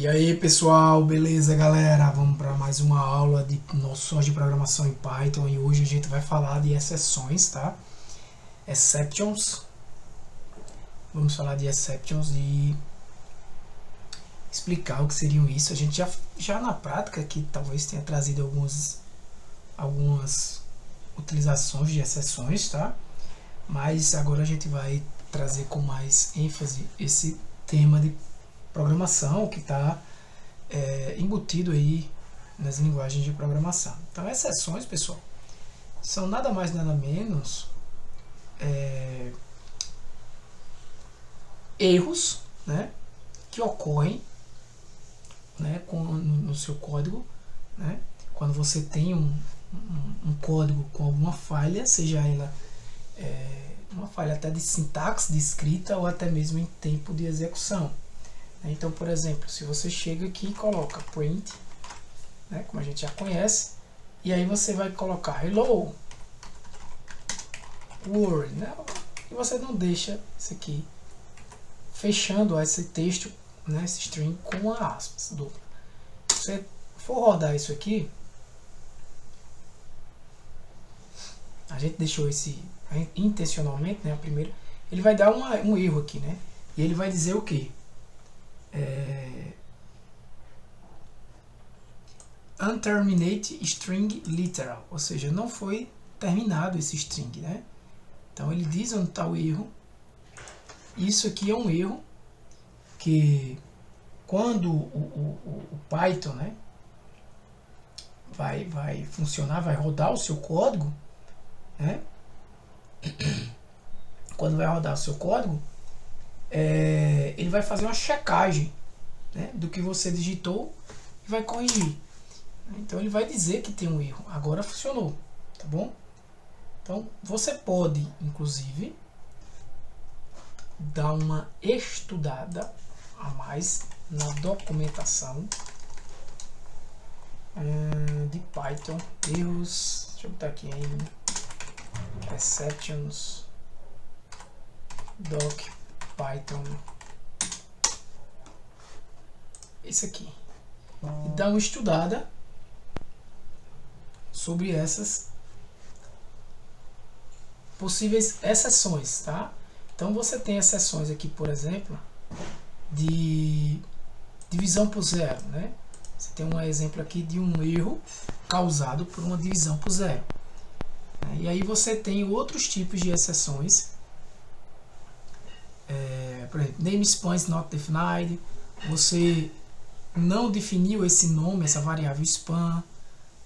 E aí pessoal, beleza galera? Vamos para mais uma aula de noções de programação em Python e hoje a gente vai falar de exceções, tá? Exceptions. Vamos falar de exceptions e explicar o que seriam isso. A gente já na prática aqui talvez tenha trazido algumas utilizações de exceções, tá? Mas agora a gente vai trazer com mais ênfase esse tema de programação que está embutido aí nas linguagens de programação. Então, exceções, pessoal, são nada mais nada menos erros, né, que ocorrem, né, no seu código, né, quando você tem um código com alguma falha, seja ela uma falha até de sintaxe, de escrita ou até mesmo em tempo de execução. Então, por exemplo, se você chega aqui e coloca print, né, como a gente já conhece, e aí você vai colocar hello world, né, e você não deixa isso aqui fechando esse texto, né, esse string com a aspas dupla. Se você for rodar isso aqui, a gente deixou esse intencionalmente, né, a primeira, ele vai dar um erro aqui, né, e ele vai dizer o que? Unterminate string literal, ou seja, não foi terminado esse string, né? Então ele diz onde está o erro. Isso aqui é um erro que quando o Python, né, vai funcionar, vai rodar o seu código, né? Quando vai rodar o seu código, ele vai fazer uma checagem, né, do que você digitou e vai corrigir. Então ele vai dizer que tem um erro. Agora funcionou, tá bom? Então você pode, inclusive, dar uma estudada a mais na documentação de Python, erros. Deixa eu botar aqui em exceptions doc Python, esse aqui, e dá uma estudada sobre essas possíveis exceções, tá? Então você tem exceções aqui, por exemplo, de divisão por zero, né? Você tem um exemplo aqui de um erro causado por uma divisão por zero. E aí você tem outros tipos de exceções, por exemplo, namespace not defined, você não definiu esse nome, essa variável span,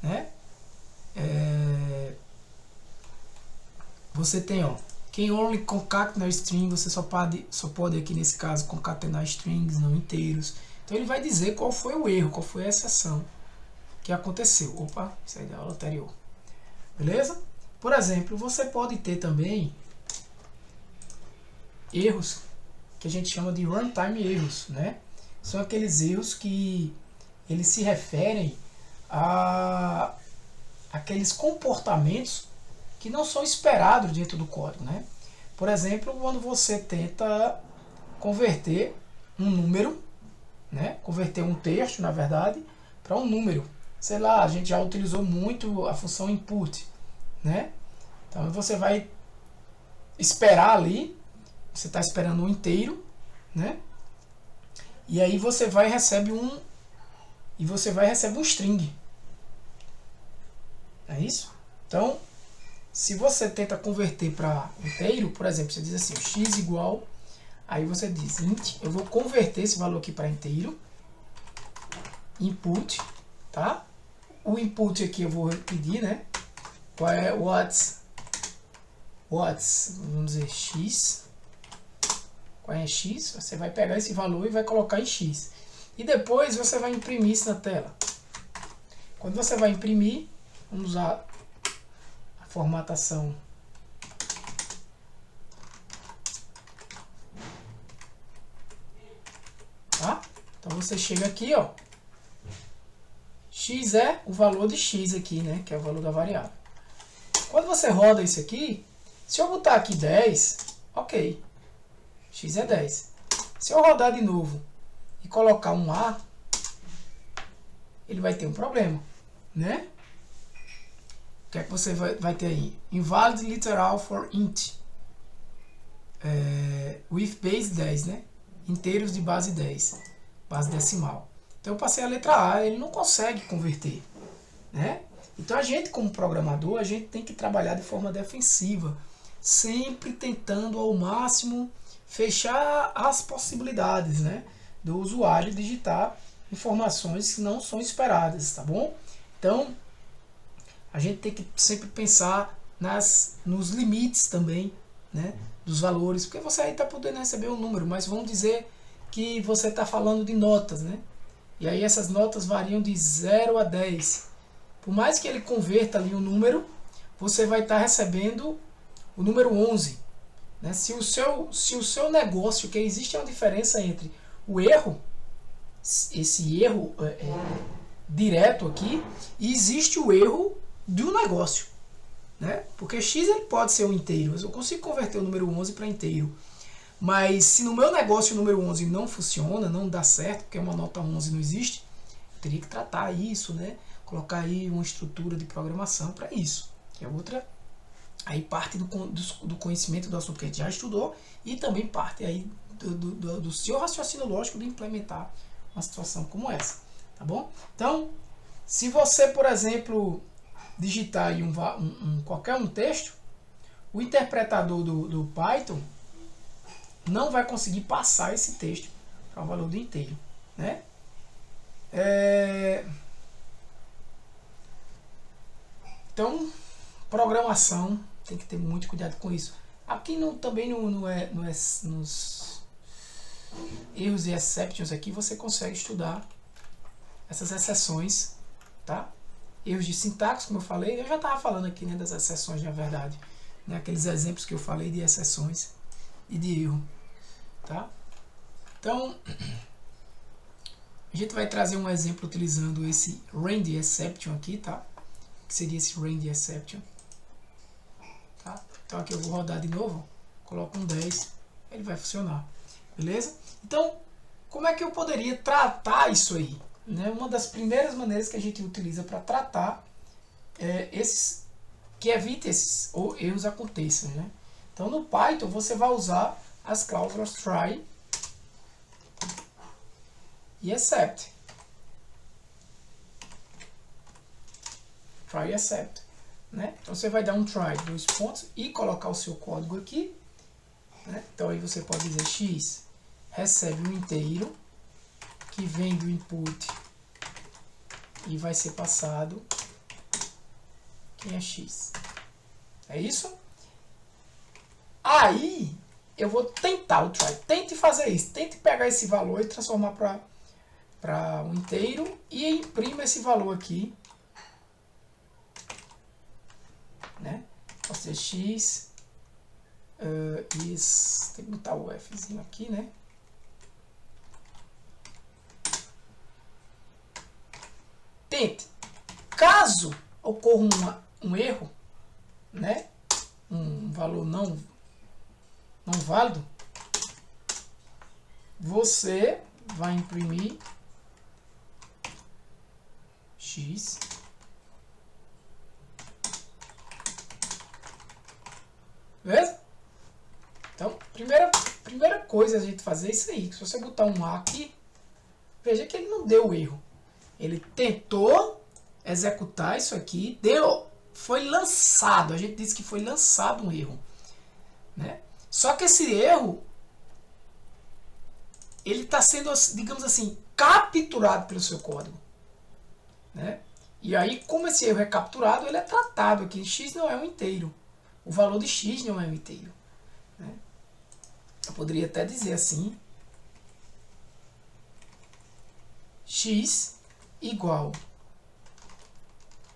né? Você tem, ó, can only concatenar string, você só pode aqui nesse caso concatenar strings não inteiros. Então ele vai dizer qual foi o erro, qual foi a exceção que aconteceu. Opa, isso aí é da aula anterior. Beleza? Por exemplo, você pode ter também erros que a gente chama de runtime erros, né? São aqueles erros que eles se referem a aqueles comportamentos que não são esperados dentro do código, né? Por exemplo, quando você tenta converter um número, né? Converter um texto, na verdade, para um número. Sei lá, a gente já utilizou muito a função input, né? Então você vai esperar ali, você está esperando um inteiro, né? E aí você vai receber um string. É isso? Então, se você tenta converter para inteiro, por exemplo, você diz assim, x igual, aí você diz int, eu vou converter esse valor aqui para inteiro, input, tá? O input aqui eu vou pedir, né? Qual é what's, vamos dizer, x. Qual é x? Você vai pegar esse valor e vai colocar em x. E depois você vai imprimir isso na tela. Quando você vai imprimir, vamos usar a formatação tá? Então você chega aqui, ó, x é o valor de x aqui, né, que é o valor da variável. Quando você roda isso aqui, se eu botar aqui 10, ok, x é 10. Se eu rodar de novo e colocar um A, ele vai ter um problema, né? O que é que você vai ter aí? Invalid literal for int. With base 10, né? Inteiros de base 10. Base decimal. Então eu passei a letra A, ele não consegue converter, né? Então a gente, como programador, a gente tem que trabalhar de forma defensiva, sempre tentando ao máximo fechar as possibilidades, né, do usuário digitar informações que não são esperadas, tá bom? Então a gente tem que sempre pensar nos limites também, né, dos valores, porque você aí está podendo receber um número, mas vamos dizer que você está falando de notas, né? E aí essas notas variam de 0 a 10. Por mais que ele converta ali o número, você vai estar recebendo o número 11. Né? Se o seu negócio, que existe uma diferença entre o erro, esse erro direto aqui, e existe o erro do negócio. Né? Porque x ele pode ser um inteiro, eu consigo converter o número 11 para inteiro. Mas se no meu negócio o número 11 não funciona, não dá certo, porque uma nota 11 não existe, eu teria que tratar isso, né? Colocar aí uma estrutura de programação para isso, que é outra, aí parte do conhecimento do assunto que a gente já estudou e também parte aí do seu raciocínio lógico de implementar uma situação como essa, tá bom? Então, se você, por exemplo, digitar aí qualquer um texto, o interpretador do Python não vai conseguir passar esse texto para um valor do inteiro, né? Então, programação, tem que ter muito cuidado com isso. Aqui também nos erros e exceptions aqui você consegue estudar essas exceções, tá? Erros de sintaxe, como eu falei, eu já estava falando aqui, né, das exceções, na verdade, né, aqueles exemplos que eu falei de exceções e de erro, tá? Então, a gente vai trazer um exemplo utilizando esse range exception aqui, tá? Que seria esse range exception, tá? Então aqui eu vou rodar de novo, coloco um 10, ele vai funcionar, beleza? Então, como é que eu poderia tratar isso aí? Né? Uma das primeiras maneiras que a gente utiliza para tratar que evite esses ou erros aconteçam, né? Então no Python você vai usar as cláusulas try e except. Try e except, né? Então você vai dar um try, 2 pontos, e colocar o seu código aqui, né? Então aí você pode dizer x recebe um inteiro que vem do input e vai ser passado quem é x. É isso? Aí eu vou tentar o try. Tente fazer isso. Tente pegar esse valor e transformar para um inteiro e imprima esse valor aqui, né? Pode ser x tem que botar o fzinho aqui, né? Tente. Caso ocorra um erro, né? Um valor não válido, você vai imprimir x beleza? Então, primeira coisa a gente fazer é isso aí. Se você botar um A aqui, veja que ele não deu erro. Ele tentou executar isso aqui, foi lançado. A gente disse que foi lançado um erro, né? Só que esse erro, ele está sendo, digamos assim, capturado pelo seu código, né? E aí, como esse erro é capturado, ele é tratado aqui. X não é um inteiro. O valor de x não é um inteiro, né? Eu poderia até dizer assim, x igual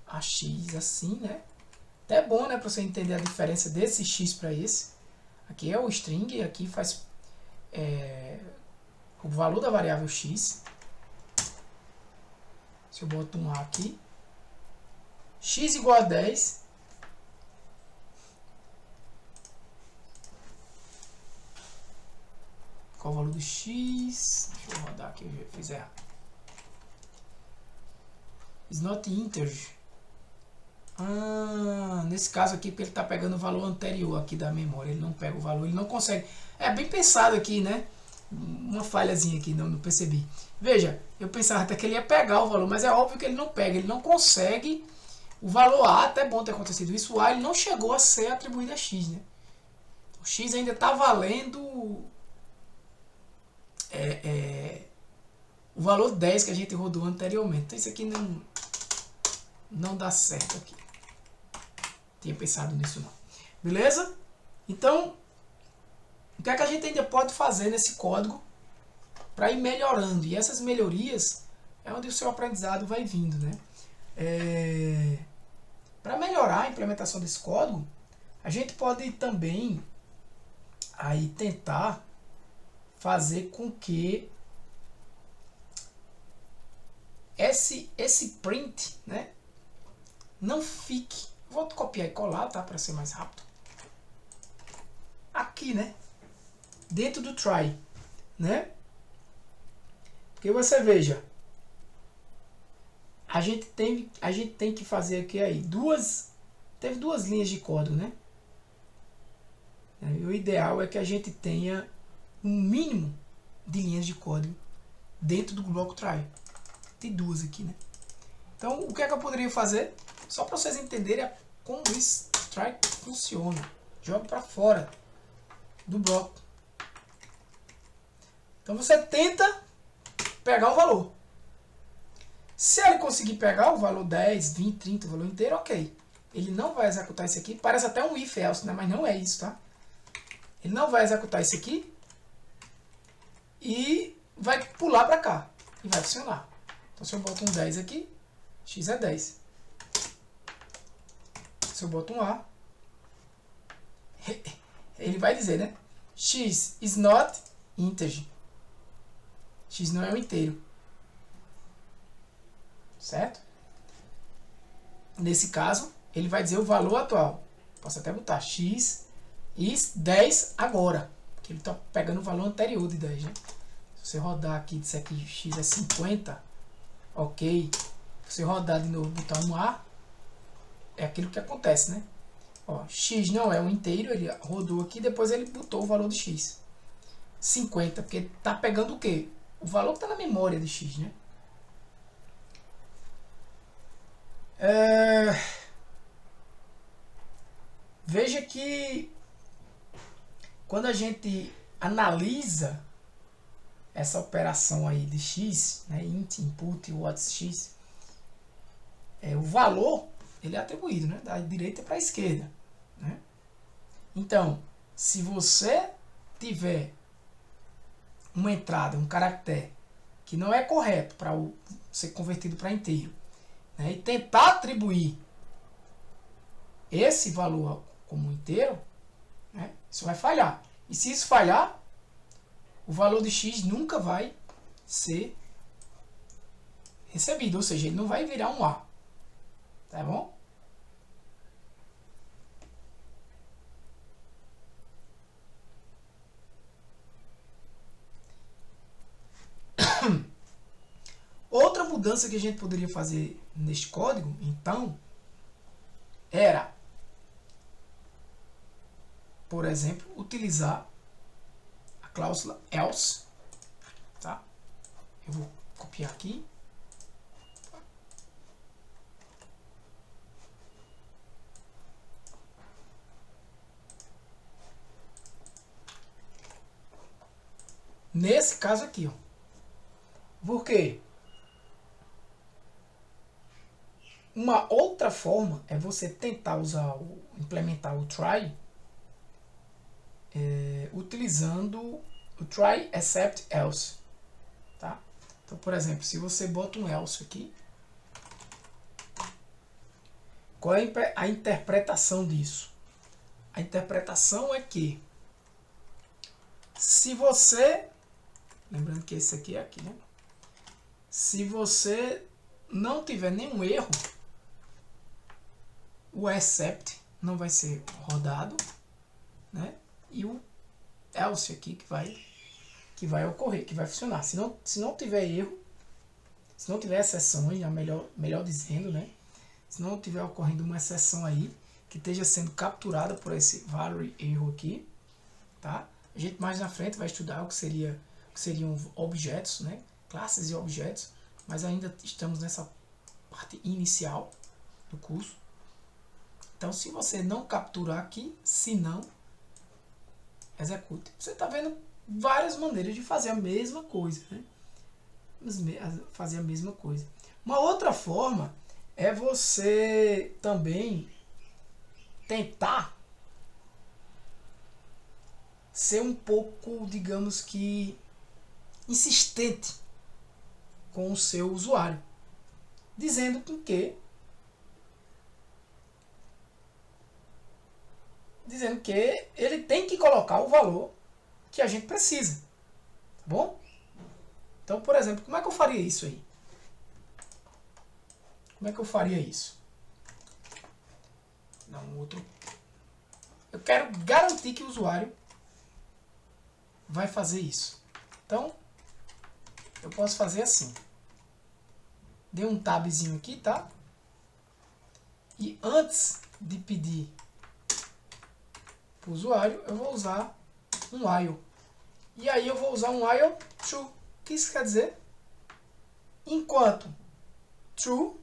a x assim, né? Até é bom, né, para você entender a diferença desse x para esse. Aqui é o string e aqui faz o valor da variável x. Se eu boto um A aqui, x igual a 10, qual o valor do x? Deixa eu rodar aqui, eu fiz errado. is not integer. Nesse caso aqui, porque ele está pegando o valor anterior aqui da memória, ele não pega o valor, ele não consegue. É bem pensado aqui, né? Uma falhazinha aqui, não percebi. Veja, eu pensava até que ele ia pegar o valor, mas é óbvio que ele não pega, ele não consegue. O valor A, até bom ter acontecido isso, o A ele não chegou a ser atribuído a X, né? O X ainda está valendo o valor 10 que a gente rodou anteriormente. Então isso aqui não dá certo aqui. Tinha pensado nisso não. Beleza? Então, o que é que a gente ainda pode fazer nesse código para ir melhorando? E essas melhorias é onde o seu aprendizado vai vindo, né? Para melhorar a implementação desse código, a gente pode também aí tentar fazer com que esse print, né, não fique. Vou copiar e colar, tá, para ser mais rápido. Aqui, né, dentro do try, né? Porque você veja, a gente tem que fazer aqui aí teve duas linhas de código, né? E o ideal é que a gente tenha um mínimo de linhas de código dentro do bloco try. Tem duas aqui, né? Então, o que é que eu poderia fazer? Só para vocês entenderem como esse try funciona. Joga para fora do bloco. Então, você tenta pegar o valor. Se ele conseguir pegar o valor 10, 20, 30, o valor inteiro, ok. Ele não vai executar isso aqui. Parece até um if else, né? Mas não é isso, tá? Ele não vai executar isso aqui e vai pular para cá e vai funcionar. Então, se eu boto um 10 aqui, x é 10. Se eu boto um A, ele vai dizer, né? X is not integer. X não é um inteiro. Certo? Nesse caso, ele vai dizer o valor atual. Posso até botar x is 10 agora. Porque ele está pegando o valor anterior de 10, né? Se você rodar aqui e disser que x é 50, ok. Se você rodar de novo e botar um A, é aquilo que acontece, né? Ó, x não é um inteiro, ele rodou aqui, depois ele botou o valor de x. 50, porque está pegando o quê? O valor que está na memória de x, né? Veja que quando a gente analisa essa operação aí de x, né, int input what's x, o valor ele é atribuído, né, da direita para a esquerda, né? Então, se você tiver uma entrada, um caractere que não é correto para ser convertido para inteiro, né, e tentar atribuir esse valor como inteiro, né, isso vai falhar. E se isso falhar, o valor de x nunca vai ser recebido, ou seja, ele não vai virar um A. Tá bom? Outra mudança que a gente poderia fazer neste código, então, era, por exemplo, utilizar a cláusula else, tá? Eu vou copiar aqui. Nesse caso aqui, ó. Por quê? Uma outra forma é você tentar implementar o try utilizando o try except else, tá? Então, por exemplo, se você bota um else aqui, qual é a interpretação disso? A interpretação é que se você, lembrando que esse aqui é aqui, né? Se você não tiver nenhum erro, o except não vai ser rodado, né? E o else aqui que vai ocorrer, que vai funcionar. Se não tiver erro, Se não tiver exceções, melhor dizendo, né? Se não tiver ocorrendo uma exceção aí, que esteja sendo capturada por esse value erro aqui, tá? A gente mais na frente vai estudar o que seriam objetos, né? Classes e objetos, mas ainda estamos nessa parte inicial do curso. Então, se você não capturar aqui, se não, execute. Você está vendo várias maneiras de fazer a mesma coisa, né? Fazer a mesma coisa. Uma outra forma é você também tentar ser um pouco, digamos que, insistente com o seu usuário, dizendo que ele tem que colocar o valor que a gente precisa, tá bom? Então, por exemplo, como é que eu faria isso aí? Como é que eu faria isso? Eu quero garantir que o usuário vai fazer isso. Então, eu posso fazer assim. Dei um tabzinho aqui, tá? E antes de pedir para o usuário, eu vou usar um while. E aí eu vou usar um while true. O que isso quer dizer? Enquanto true,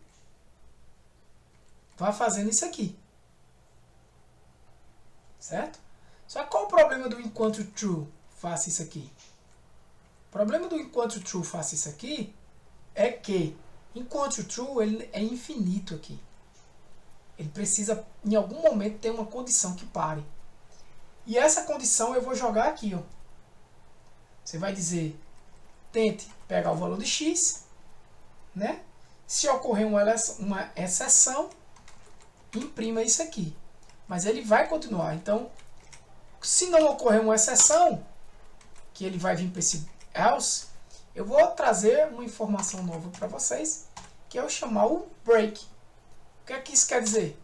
vai fazendo isso aqui. Certo? Só que qual o problema do enquanto true faça isso aqui? O problema do enquanto true faça isso aqui é que enquanto true ele é infinito aqui. Ele precisa em algum momento ter uma condição que pare. E essa condição eu vou jogar aqui, ó. Você vai dizer, tente pegar o valor de x, né? Se ocorrer uma exceção, imprima isso aqui. Mas ele vai continuar. Então, se não ocorrer uma exceção, que ele vai vir para esse else, eu vou trazer uma informação nova para vocês, que é eu chamar o break. O que é que isso quer dizer?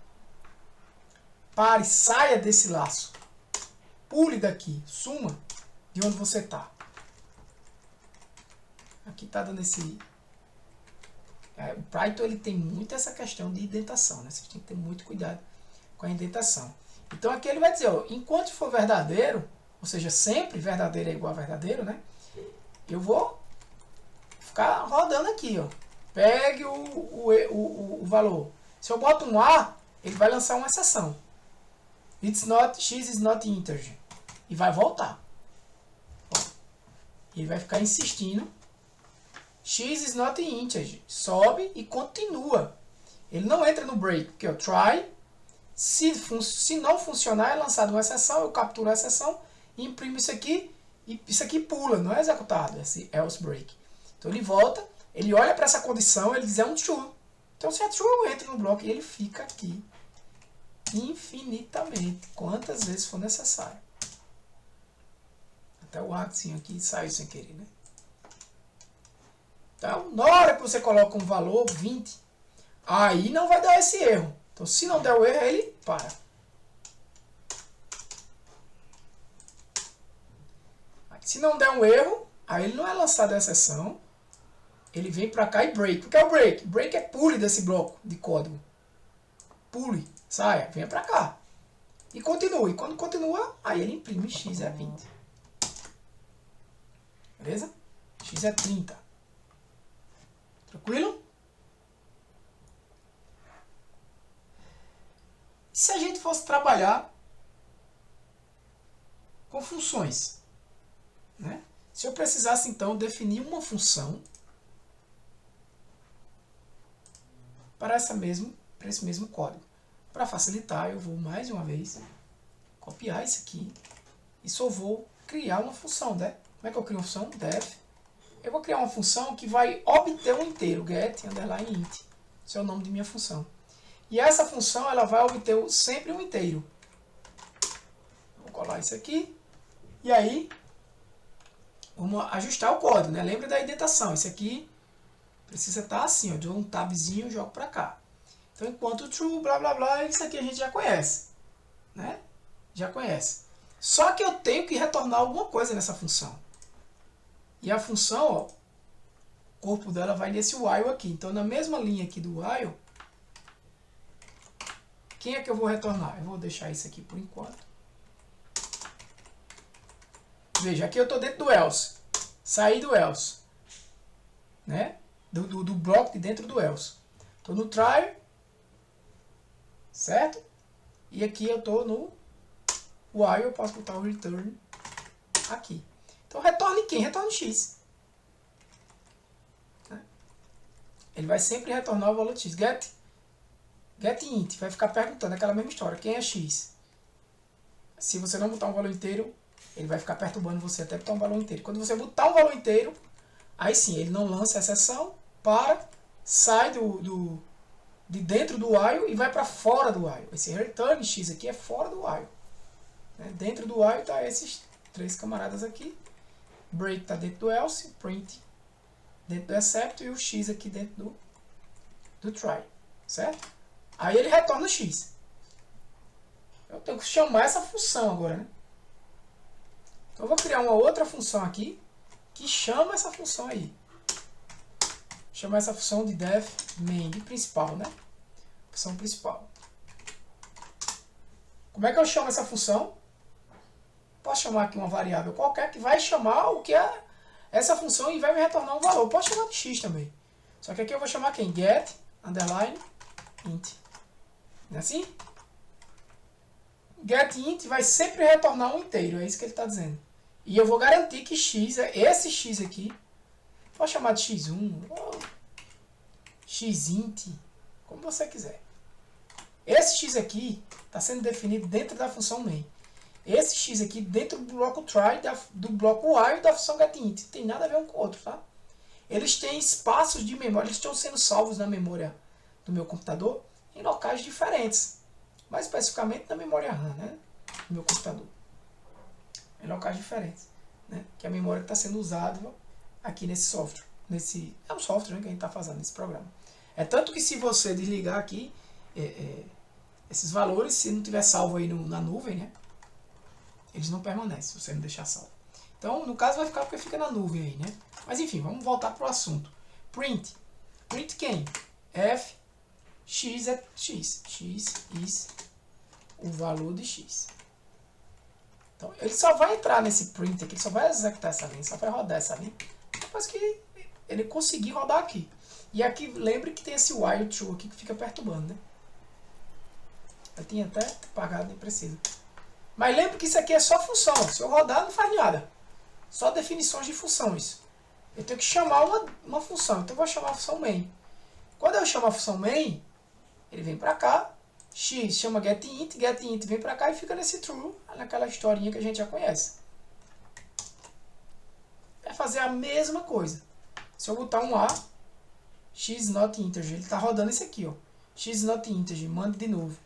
Pare, saia desse laço. Pule daqui, suma de onde você está. Aqui está dando esse... o Python ele tem muito essa questão de indentação, né? Vocês têm que ter muito cuidado com a indentação. Então aqui ele vai dizer, ó, enquanto for verdadeiro, ou seja, sempre verdadeiro é igual a verdadeiro, né? Eu vou ficar rodando aqui, ó. Pegue o valor. Se eu boto um A, ele vai lançar uma exceção. X is not integer. E vai voltar. Ó. Ele vai ficar insistindo. X is not integer. Sobe e continua. Ele não entra no break, porque eu try. Se não funcionar, é lançada uma exceção, eu capturo a exceção e imprimo isso aqui. E isso aqui pula, não é executado, esse else break. Então ele volta, ele olha para essa condição, ele diz é um true. Então se é true, eu entro no bloco e ele fica aqui infinitamente, quantas vezes for necessário. Até o arcozinho aqui saiu sem querer, né? Então, na hora que você coloca um valor 20, aí não vai dar esse erro. Então, se não der o erro, ele para. Se não der um erro, aí ele não é lançado a exceção. Ele vem para cá e break. O que é o break? Break é pule desse bloco de código. Pule, saia, venha para cá. E continue. Quando continua, aí ele imprime x é 20. Beleza? X é 30. Tranquilo? E se a gente fosse trabalhar com funções? Né? Se eu precisasse, então, definir uma função para esse mesmo código. Para facilitar, eu vou, mais uma vez, copiar isso aqui e só vou criar uma função. Né? Como é que eu crio uma função? Def. Eu vou criar uma função que vai obter um inteiro, get, underline, int. Esse é o nome de minha função. E essa função ela vai obter sempre um inteiro. Vou colar isso aqui. E aí, vamos ajustar o código, né? Lembra da indentação. Esse aqui precisa estar assim, ó. Dou um tabzinho e jogo para cá. Então, enquanto true, blá, blá, blá, isso aqui a gente já conhece. Né? Já conhece. Só que eu tenho que retornar alguma coisa nessa função. E a função, ó, corpo dela vai nesse while aqui. Então, na mesma linha aqui do while, quem é que eu vou retornar? Eu vou deixar isso aqui por enquanto. Veja, aqui eu estou dentro do else. Saí do else. Né? Do bloco de dentro do else. Estou no try. Certo? E aqui eu estou no while. Eu posso botar o return aqui. Então, retorne quem? Retorne x. Ele vai sempre retornar o valor de x. Get int. Vai ficar perguntando aquela mesma história. Quem é x? Se você não botar um valor inteiro, ele vai ficar perturbando você até botar um valor inteiro. Quando você botar um valor inteiro, aí sim, ele não lança a exceção, sai de dentro do while e vai para fora do while. Esse return x aqui é fora do while. Dentro do while está esses três camaradas aqui. Break está dentro do else, print dentro do except e o x aqui dentro do try. Certo? Aí ele retorna x. Eu tenho que chamar essa função agora, né? Então eu vou criar uma outra função aqui que chama essa função aí. Chamar essa função de def main, de principal, né? Função principal. Como é que eu chamo essa função? Posso chamar aqui uma variável qualquer que vai chamar o que é essa função e vai me retornar um valor. Posso chamar de x também. Só que aqui eu vou chamar quem? Get, underline, int. Não é assim? Get int vai sempre retornar um inteiro. É isso que ele está dizendo. E eu vou garantir que x, esse x aqui, posso chamar de x1, ou xint, como você quiser. Esse x aqui está sendo definido dentro da função main. Esse x aqui dentro do bloco try, do bloco while da função getInt. Não tem nada a ver um com o outro, tá? Eles têm espaços de memória, eles estão sendo salvos na memória do meu computador em locais diferentes. Mais especificamente na memória RAM, né? Do meu computador. Em locais diferentes. Né? Que é a memória que está sendo usada aqui nesse software. É um software, né, que a gente está fazendo nesse programa. É tanto que se você desligar aqui esses valores, se não tiver salvo aí na nuvem, né? Eles não permanecem, se você não deixar salvo. Então, no caso, vai ficar porque fica na nuvem aí, né? Mas enfim, vamos voltar para o assunto. Print. Print quem? F, x é x. X is o valor de x. Então, ele só vai entrar nesse print aqui, ele só vai executar essa linha, só vai rodar essa linha, depois que ele conseguir rodar aqui. E aqui, lembre que tem esse while true aqui que fica perturbando, né? Eu tinha até apagado, nem precisa. Mas lembre que isso aqui é só função. Se eu rodar, não faz nada. Só definições de funções. Eu tenho que chamar uma função. Então eu vou chamar a função main. Quando eu chamo a função main, ele vem para cá. X chama getInt vem para cá e fica nesse true, naquela historinha que a gente já conhece. Vai fazer a mesma coisa. Se eu botar um A, x not integer, ele está rodando esse aqui, ó. X not integer, manda de novo.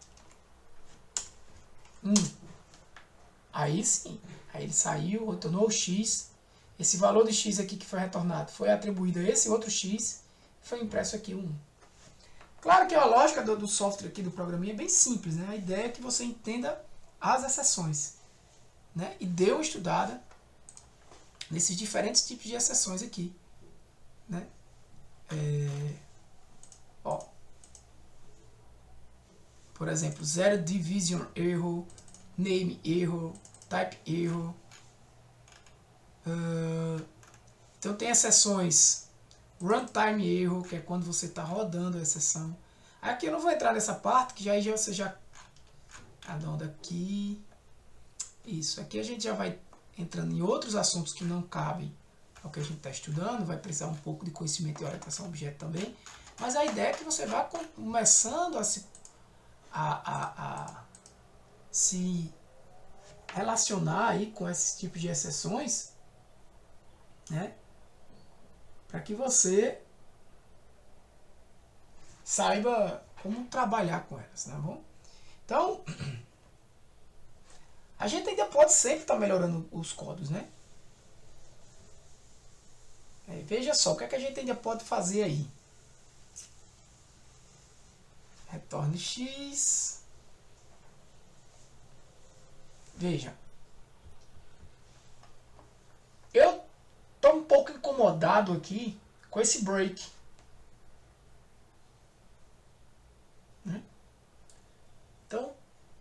Aí sim, aí ele saiu, retornou o x. Esse valor de x aqui que foi retornado foi atribuído a esse outro x, foi impresso aqui 1. Claro que a lógica do software aqui, do programinha, é bem simples, né? A ideia é que você entenda as exceções, né? E dê uma estudada nesses diferentes tipos de exceções aqui, né? Por exemplo, zero division error, name error, type error. Então tem exceções runtime error, que é quando você está rodando a exceção. Aqui eu não vou entrar nessa parte, que já você já arredonda aqui. Isso, aqui a gente já vai entrando em outros assuntos que não cabem ao que a gente está estudando, vai precisar um pouco de conhecimento de orientação a objeto também. Mas a ideia é que você vá começando a se relacionar aí com esse tipo de exceções, né? Para que você saiba como trabalhar com elas, tá bom? Então, a gente ainda pode sempre estar melhorando os códigos, né? Veja só, o que é que a gente ainda pode fazer aí? Retorne x. Veja. Eu estou um pouco incomodado aqui com esse break. Né? Então,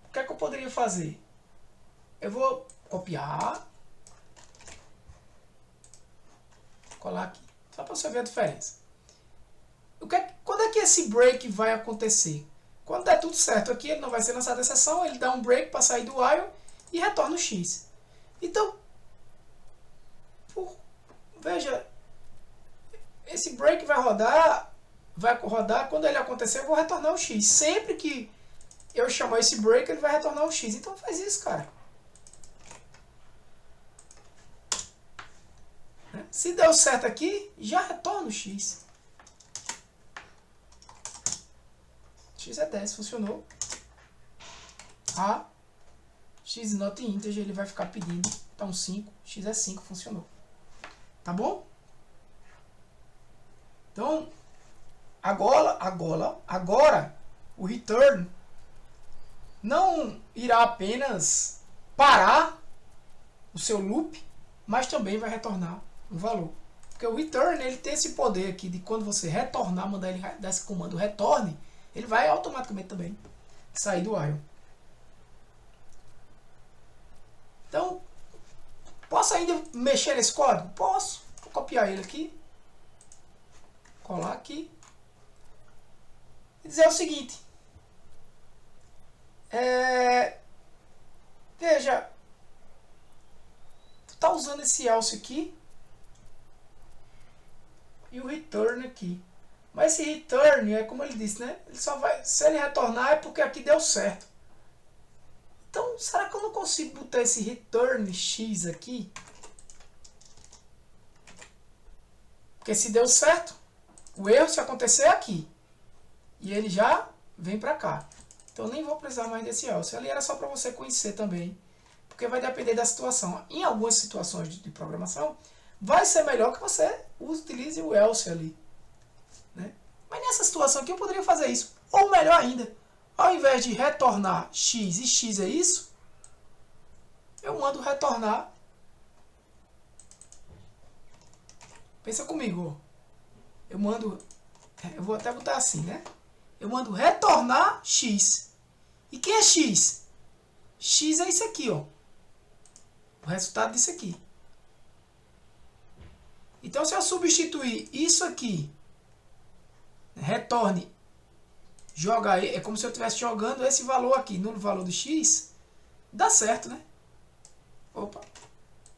o que é que eu poderia fazer? Eu vou copiar, colar aqui, só para você ver a diferença. Quando é que esse break vai acontecer? Quando der tudo certo aqui, ele não vai ser lançado a exceção, ele dá um break para sair do while e retorna o X. Então, veja, esse break vai rodar, quando ele acontecer eu vou retornar o X. Sempre que eu chamar esse break, ele vai retornar o X. Então faz isso, cara. Se deu certo aqui, já retorna o X. X é 10, funcionou. A, X not integer, ele vai ficar pedindo. Então 5, X é 5, funcionou. Tá bom? Então, agora o return não irá apenas parar o seu loop, mas também vai retornar um valor. Porque o return, ele tem esse poder aqui de quando você retornar, mandar ele dar esse comando retorne, ele vai automaticamente também sair do while. Então, posso ainda mexer nesse código? Posso. Vou copiar ele aqui, colar aqui e dizer o seguinte. Veja, tu tá usando esse else aqui e o return aqui. Mas esse return é como ele disse, né? Ele só vai, se ele retornar é porque aqui deu certo. Então, será que eu não consigo botar esse return x aqui? Porque se deu certo, o erro se acontecer é aqui. E ele já vem para cá. Então, eu nem vou precisar mais desse else. Ali era só para você conhecer também. Porque vai depender da situação. Em algumas situações de programação, vai ser melhor que você utilize o else ali. Né? Mas nessa situação aqui eu poderia fazer isso. Ou melhor ainda, ao invés de retornar x e x é isso, eu mando retornar. Pensa comigo. Eu vou até botar assim, né? Eu mando retornar x. E quem é x? X é isso aqui, ó. O resultado disso aqui. Então, se eu substituir isso aqui, retorne, joga, é como se eu estivesse jogando esse valor aqui no valor do x, dá certo, né? Opa.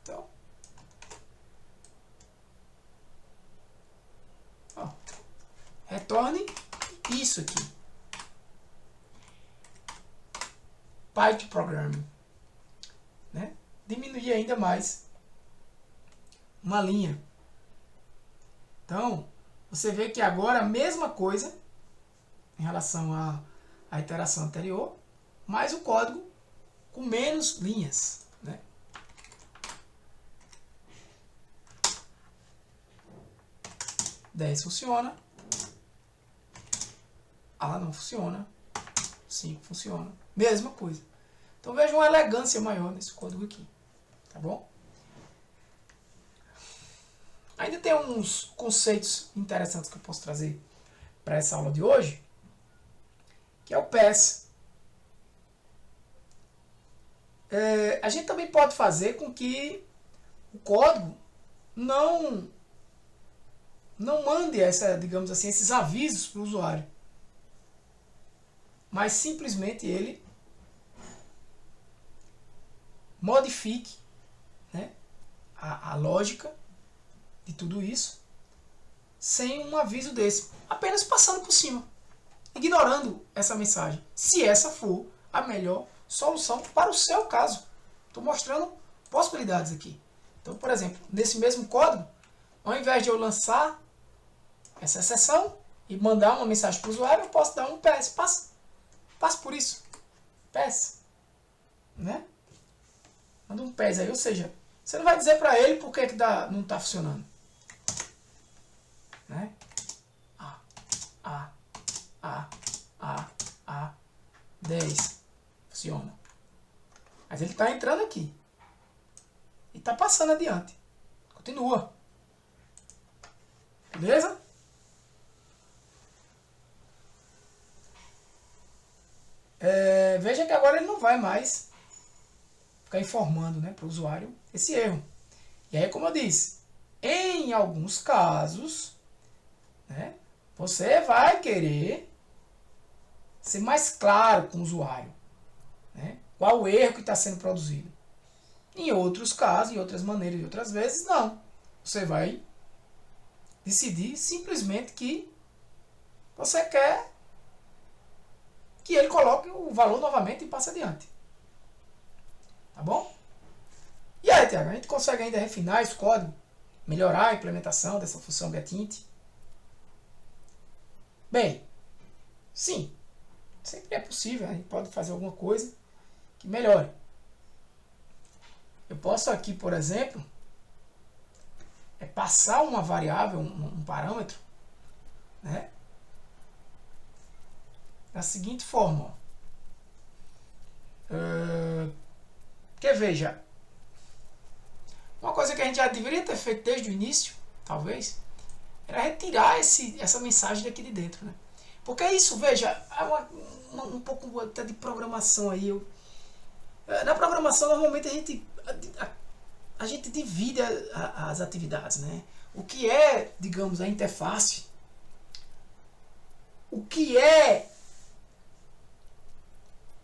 Então, ó, retorne isso aqui. Python Programming. Né? Diminuir ainda mais uma linha. Então, você vê que agora a mesma coisa em relação à iteração anterior, mas o código com menos linhas. Né? Funciona. A não funciona. 5 funciona. Mesma coisa. Então veja uma elegância maior nesse código aqui. Tá bom? Ainda tem uns conceitos interessantes que eu posso trazer para essa aula de hoje, que é o pass. A gente também pode fazer com que o código não mande digamos assim, esses avisos para o usuário, mas simplesmente ele modifique, né, a lógica de tudo isso sem um aviso desse, apenas passando por cima, ignorando essa mensagem, se essa for a melhor solução para o seu caso. Estou mostrando possibilidades aqui. Então, por exemplo, nesse mesmo código, ao invés de eu lançar essa exceção e mandar uma mensagem para o usuário, eu posso dar um PS. Passe por isso. PS. Né? Manda um PS aí. Ou seja, você não vai dizer para ele por que não está funcionando. Né? A. 10. Funciona. Mas ele está entrando aqui. E está passando adiante. Continua. Beleza? Veja que agora ele não vai mais ficar informando, né, para o usuário esse erro. E aí, como eu disse, em alguns casos, né, você vai querer ser mais claro com o usuário, né, qual o erro que está sendo produzido. Em outros casos, em outras maneiras e outras vezes, não. Você vai decidir simplesmente que você quer que ele coloque o valor novamente e passe adiante. Tá bom? E aí, Tiago, a gente consegue ainda refinar esse código? Melhorar a implementação dessa função getInt? Bem, sim. Sempre é possível. A gente pode fazer alguma coisa que melhore. Eu posso aqui, por exemplo, passar uma variável, um parâmetro, né, da seguinte forma. Porque veja, uma coisa que a gente já deveria ter feito desde o início, talvez, era retirar essa mensagem daqui de dentro, né? Porque isso, veja, é um pouco até de programação aí. Na programação, normalmente a gente divide as atividades, né? O que é, digamos, a interface, o que é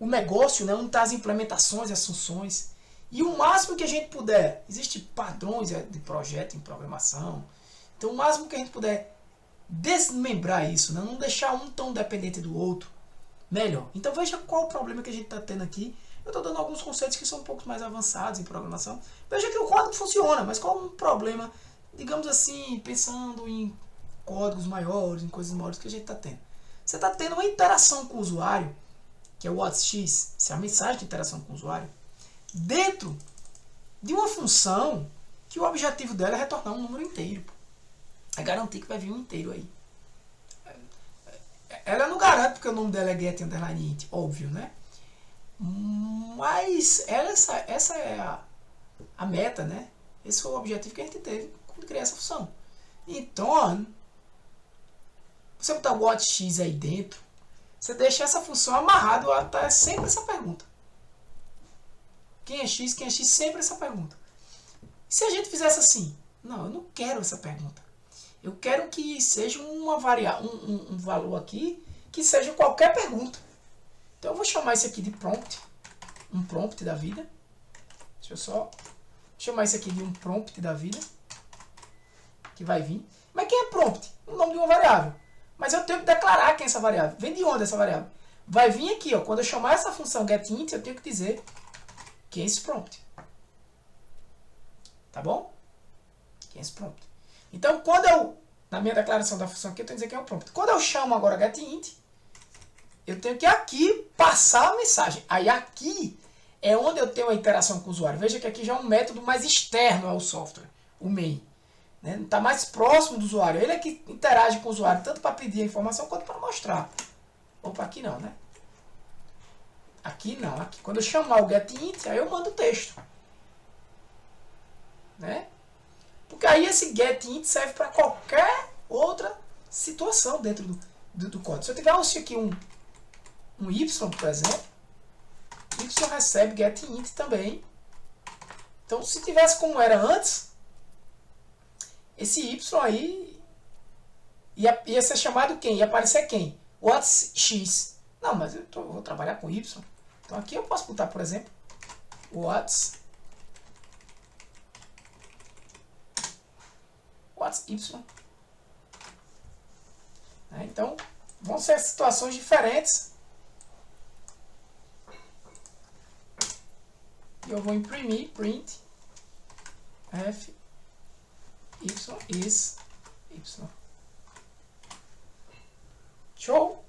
o negócio, né? Onde estão as implementações, as funções. E o máximo que a gente puder, existem padrões de projeto em programação, então o máximo que a gente puder desmembrar isso, né? Não deixar um tão dependente do outro, melhor. Então veja qual o problema que a gente está tendo aqui. Eu estou dando alguns conceitos que são um pouco mais avançados em programação. Veja que o código funciona, mas qual o problema, digamos assim, pensando em códigos maiores, em coisas maiores que a gente está tendo? Você está tendo uma interação com o usuário, que é o WhatX, essa é a mensagem de interação com o usuário, dentro de uma função que o objetivo dela é retornar um número inteiro. É garantir que vai vir um inteiro aí. Ela não garante porque o nome dela é get_int, óbvio, né? Mas essa é a meta, né? Esse foi o objetivo que a gente teve quando criar essa função. Então, você botar o WhatX aí dentro, você deixa essa função amarrada a sempre essa pergunta. Quem é X? Quem é X? Sempre essa pergunta. E se a gente fizesse assim? Não, eu não quero essa pergunta. Eu quero que seja uma variável, um valor aqui que seja qualquer pergunta. Então eu vou chamar isso aqui de prompt. Um prompt da vida. Deixa eu só chamar isso aqui de um prompt da vida. Que vai vir. Mas quem é prompt? O nome de uma variável. Mas eu tenho que declarar quem é essa variável. Vem de onde essa variável? Vai vir aqui, ó. Quando eu chamar essa função getInt, eu tenho que dizer quem é esse prompt. Tá bom? Quem é esse prompt? Então, quando eu, na minha declaração da função aqui, eu tenho que dizer quem é o prompt. Quando eu chamo agora getInt, eu tenho que aqui passar a mensagem. Aí aqui é onde eu tenho a interação com o usuário. Veja que aqui já é um método mais externo ao software, o main. Está mais próximo do usuário. Ele é que interage com o usuário, tanto para pedir a informação quanto para mostrar. Opa, aqui não, né? Aqui não. Aqui, quando eu chamar o getInt, aí eu mando o texto. Né? Porque aí esse getInt serve para qualquer outra situação dentro do código. Se eu tiver aqui um y, por exemplo, y recebe getInt também. Então, se tivesse como era antes, esse y aí ia ser chamado quem? Ia aparecer quem? WhatX. Não, mas eu vou trabalhar com y. Então aqui eu posso botar, por exemplo, what's y. Então, vão ser situações diferentes. E eu vou imprimir print f y is y. Show?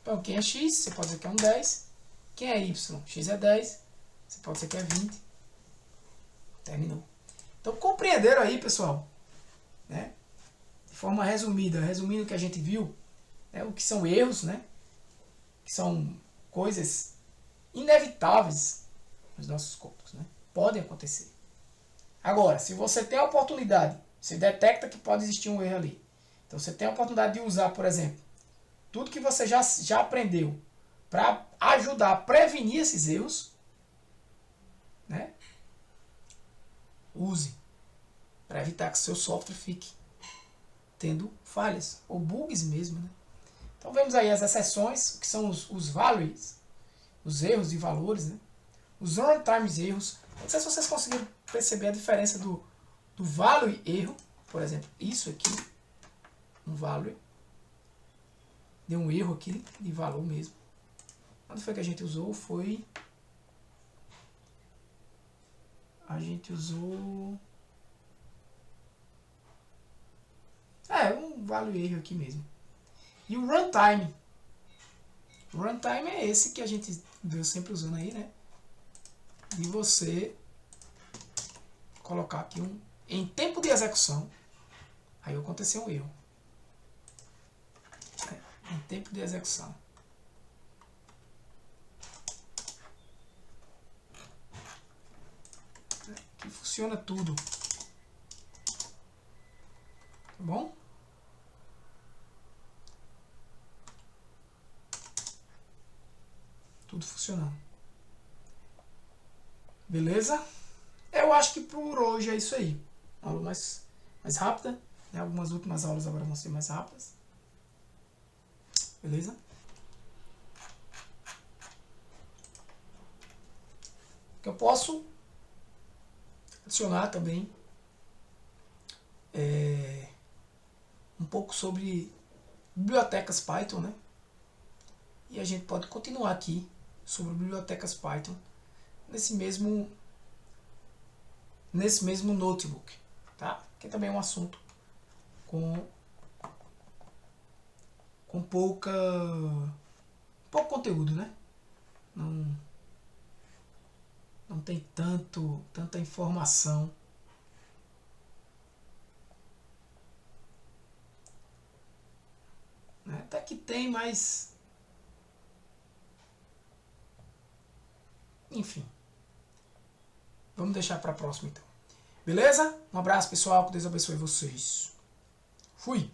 Então, quem é x? Você pode dizer que é um 10. Quem é y? X é 10. Você pode dizer que é 20. Terminou. Então, compreenderam aí, pessoal? Né? De forma resumida, resumindo o que a gente viu, né? O que são erros, né? Que são coisas inevitáveis nos nossos códigos, né? Podem acontecer. Agora, se você tem a oportunidade Você detecta que pode existir um erro ali. Então você tem a oportunidade de usar, por exemplo, tudo que você já aprendeu para ajudar a prevenir esses erros, né? Use para evitar que seu software fique tendo falhas ou bugs mesmo, né? Então vemos aí as exceções, que são os values, os erros e valores, né? Os runtime erros. Não sei se vocês conseguiram perceber a diferença do value erro. Por exemplo, isso aqui, um value, deu um erro aqui de valor mesmo. Quando foi que a gente usou? A gente usou... um value erro aqui mesmo. E o runtime. O runtime é esse que a gente veio sempre usando aí, né? De você colocar aqui em tempo de execução. Aí aconteceu um erro. Em tempo de execução. Que funciona tudo. Tá bom? Tudo funcionando. Beleza? Eu acho que por hoje é isso aí. Uma aula mais rápida. Né? Algumas últimas aulas agora vão ser mais rápidas. Beleza? Que eu posso adicionar também um pouco sobre bibliotecas Python, né? E a gente pode continuar aqui sobre bibliotecas Python nesse mesmo notebook, tá? Que também é um assunto com pouco conteúdo, né? Não tem tanta informação. Né? Até que tem, mas... Enfim. Vamos deixar para a próxima, então. Beleza? Um abraço, pessoal. Que Deus abençoe vocês. Fui!